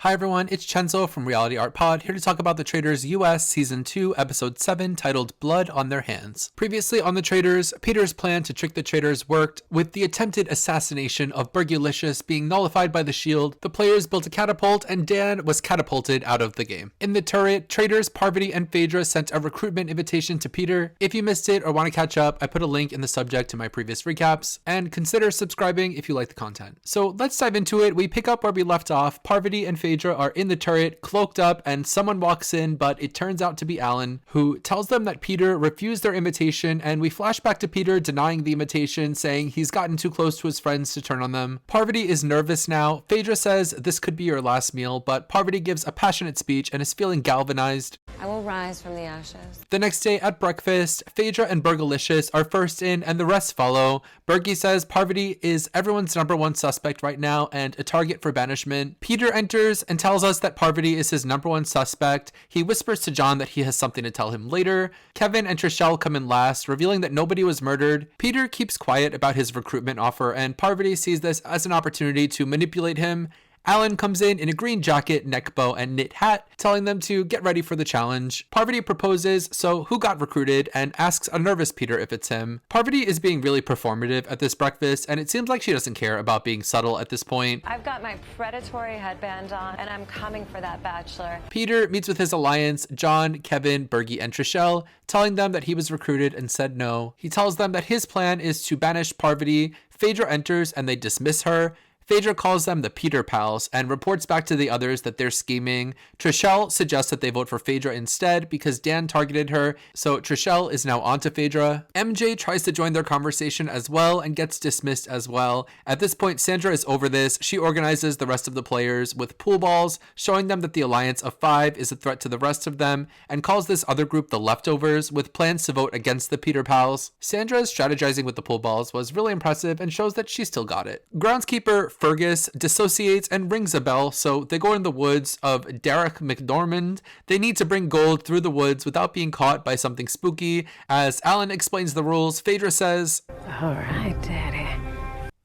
Hi everyone, it's Chenzo from Reality Art Pod, here to talk about The Traitors US Season 2, Episode 7, titled Blood on Their Hands. Previously on The Traitors, Peter's plan to trick the traitors worked, with the attempted assassination of Burgulicious being nullified by the shield. The players built a catapult, and Dan was catapulted out of the game. In the turret, Traitors, Parvati, and Phaedra sent a recruitment invitation to Peter. If you missed it or want to catch up, I put a link in the subject to my previous recaps, and consider subscribing if you like the content. So let's dive into it. We pick up where we left off. Parvati and Phaedra are in the turret, cloaked up, and someone walks in, but it turns out to be Alan, who tells them that Peter refused their invitation, and we flash back to Peter denying the invitation, saying he's gotten too close to his friends to turn on them. Parvati is nervous now. Phaedra says this could be your last meal, but Parvati gives a passionate speech and is feeling galvanized. I will rise from the ashes. The next day at breakfast, Phaedra and Burgulicious are first in and the rest follow. Burgie says Parvati is everyone's number one suspect right now and a target for banishment. Peter enters and tells us that Parvati is his number one suspect. He whispers to John that he has something to tell him later. Kevin and Trishelle come in last, revealing that nobody was murdered. Peter keeps quiet about his recruitment offer, and Parvati sees this as an opportunity to manipulate him. Alan comes in a green jacket, neck bow, and knit hat, telling them to get ready for the challenge. Parvati proposes, so who got recruited, and asks a nervous Peter if it's him. Parvati is being really performative at this breakfast, and it seems like she doesn't care about being subtle at this point. I've got my predatory headband on, and I'm coming for that bachelor. Peter meets with his alliance, John, Kevin, Burgie, and Trishelle, telling them that he was recruited and said no. He tells them that his plan is to banish Parvati. Phaedra enters, and they dismiss her. Phaedra calls them the Peter Pals and reports back to the others that they're scheming. Trishelle suggests that they vote for Phaedra instead because Dan targeted her, so Trishelle is now onto Phaedra. MJ tries to join their conversation as well and gets dismissed as well. At this point, Sandra is over this. She organizes the rest of the players with pool balls, showing them that the Alliance of Five is a threat to the rest of them, and calls this other group the Leftovers, with plans to vote against the Peter Pals. Sandra's strategizing with the pool balls was really impressive and shows that she still got it. Groundskeeper Fergus dissociates and rings a bell, so they go in the woods of Derek McDormand. They need to bring gold through the woods without being caught by something spooky. As Alan explains the rules, Phaedra says, All right, Daddy.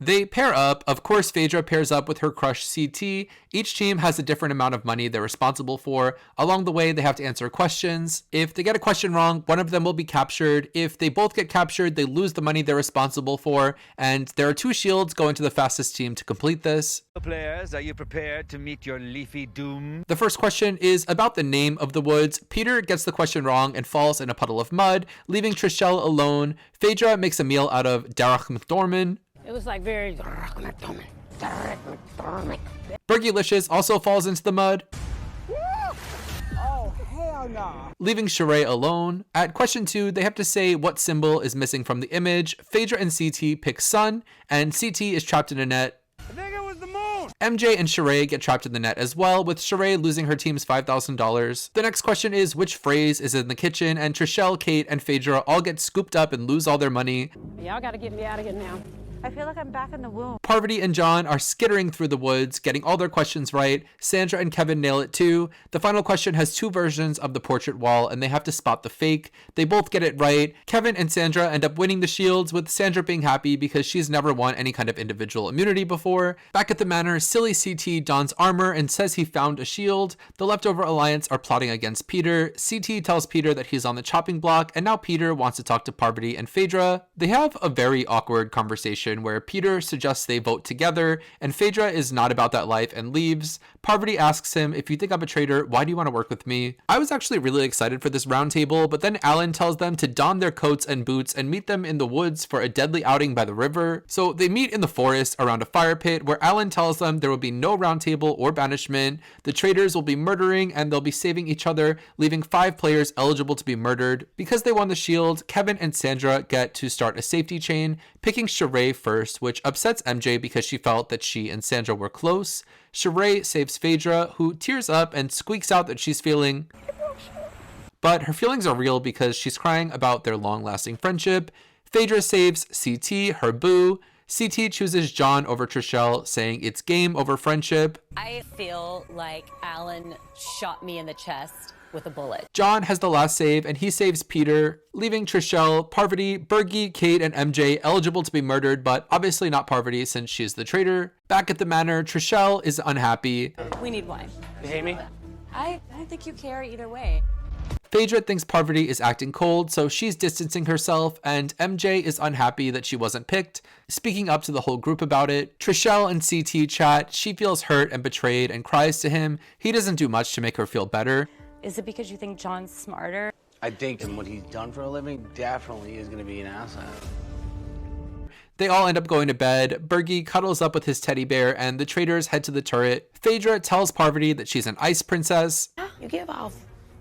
They pair up. Of course, Phaedra pairs up with her crush CT. Each team has a different amount of money they're responsible for. Along the way, they have to answer questions. If they get a question wrong, one of them will be captured. If they both get captured, they lose the money they're responsible for. And there are 2 shields going to the fastest team to complete this. Players, are you prepared to meet your leafy doom? The first question is about the name of the woods. Peter gets the question wrong and falls in a puddle of mud, leaving Trishelle alone. Phaedra makes a meal out of Derek McDormand. It was like very... Burgulicious also falls into the mud. Oh, hell no. Leaving Sheree alone. At question 2, they have to say what symbol is missing from the image. Phaedra and CT pick sun, and CT is trapped in a net. I think it was the moon! MJ and Sheree get trapped in the net as well, with Sheree losing her team's $5,000. The next question is which phrase is in the kitchen, and Trishelle, Kate, and Phaedra all get scooped up and lose all their money. Y'all gotta get me out of here now. I feel like I'm back in the womb. Parvati and John are skittering through the woods, getting all their questions right. Sandra and Kevin nail it too. The final question has 2 versions of the portrait wall, and they have to spot the fake. They both get it right. Kevin and Sandra end up winning the shields, with Sandra being happy because she's never won any kind of individual immunity before. Back at the manor, silly CT dons armor and says he found a shield. The Leftover Alliance are plotting against Peter. CT tells Peter that he's on the chopping block, and now Peter wants to talk to Parvati and Phaedra. They have a very awkward conversation where Peter suggests they vote together, and Phaedra is not about that life and leaves. Parvati asks him, if you think I'm a traitor, why do you want to work with me? I was actually really excited for this round table, but then Alan tells them to don their coats and boots and meet them in the woods for a deadly outing by the river. So they meet in the forest around a fire pit, where Alan tells them there will be no round table or banishment. The traitors will be murdering, and they'll be saving each other, leaving 5 players eligible to be murdered. Because they won the shield, Kevin and Sandra get to start a safety chain, picking Sheree first, which upsets MJ because she felt that she and Sandra were close. Sheree saves Phaedra, who tears up and squeaks out that she's feeling... But her feelings are real because she's crying about their long-lasting friendship. Phaedra saves CT, her boo. CT chooses John over Trishelle, saying it's game over friendship. I feel like Alan shot me in the chest with a bullet. John has the last save and he saves Peter, leaving Trishelle, Parvati, Bergie, Kate, and MJ eligible to be murdered, but obviously not Parvati since she's the traitor. Back at the manor, Trishelle is unhappy. We need wine. You hate me? I don't think you care either way. Phaedra thinks Parvati is acting cold, so she's distancing herself, and MJ is unhappy that she wasn't picked, speaking up to the whole group about it. Trishelle and CT chat. She feels hurt and betrayed and cries to him. He doesn't do much to make her feel better. Is it because you think John's smarter? I think what he's done for a living definitely is going to be an asset. They all end up going to bed. Bergie cuddles up with his teddy bear, and the traitors head to the turret. Phaedra tells Parvati that she's an ice princess. You give off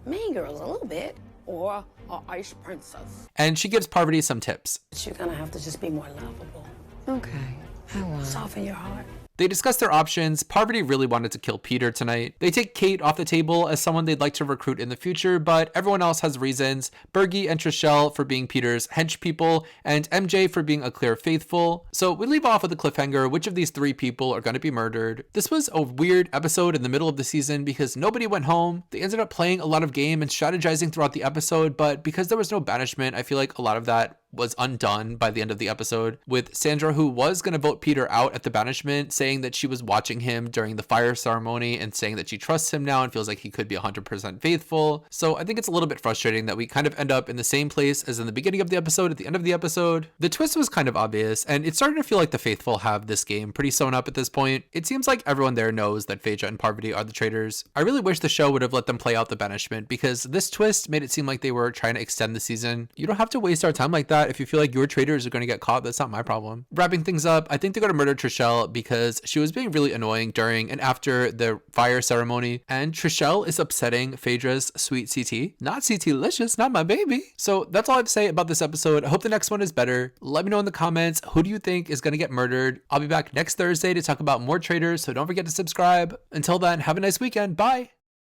Mean Girls a little bit, or an ice princess. And she gives Parvati some tips. You're gonna have to just be more lovable. Okay. I will. Soften your heart. They discuss their options. Parvati really wanted to kill Peter tonight. They take Kate off the table as someone they'd like to recruit in the future, but everyone else has reasons. Bergie and Trishelle for being Peter's hench people, and MJ for being a clear faithful. So we leave off with a cliffhanger. Which of these three people are going to be murdered? This was a weird episode in the middle of the season because nobody went home. They ended up playing a lot of game and strategizing throughout the episode, but because there was no banishment, I feel like a lot of that was undone by the end of the episode, with Sandra, who was going to vote Peter out at the banishment, saying that she was watching him during the fire ceremony and saying that she trusts him now and feels like he could be 100% faithful. So I think it's a little bit frustrating that we kind of end up in the same place as in the beginning of the episode, at the end of the episode. The twist was kind of obvious, and it's starting to feel like the faithful have this game pretty sewn up at this point. It seems like everyone there knows that Phaedra and Parvati are the traitors. I really wish the show would have let them play out the banishment, because this twist made it seem like they were trying to extend the season. You don't have to waste our time like that. If you feel like your traitors are going to get caught, that's not my problem. Wrapping things up, I think they're going to murder Trishelle because she was being really annoying during and after the fire ceremony, and Trishelle is upsetting Phaedra's sweet CT. Not CT-licious, not my baby. So that's all I have to say about this episode. I hope the next one is better. Let me know in the comments, who do you think is going to get murdered? I'll be back next Thursday to talk about more traitors, so don't forget to subscribe. Until then, have a nice weekend. Bye.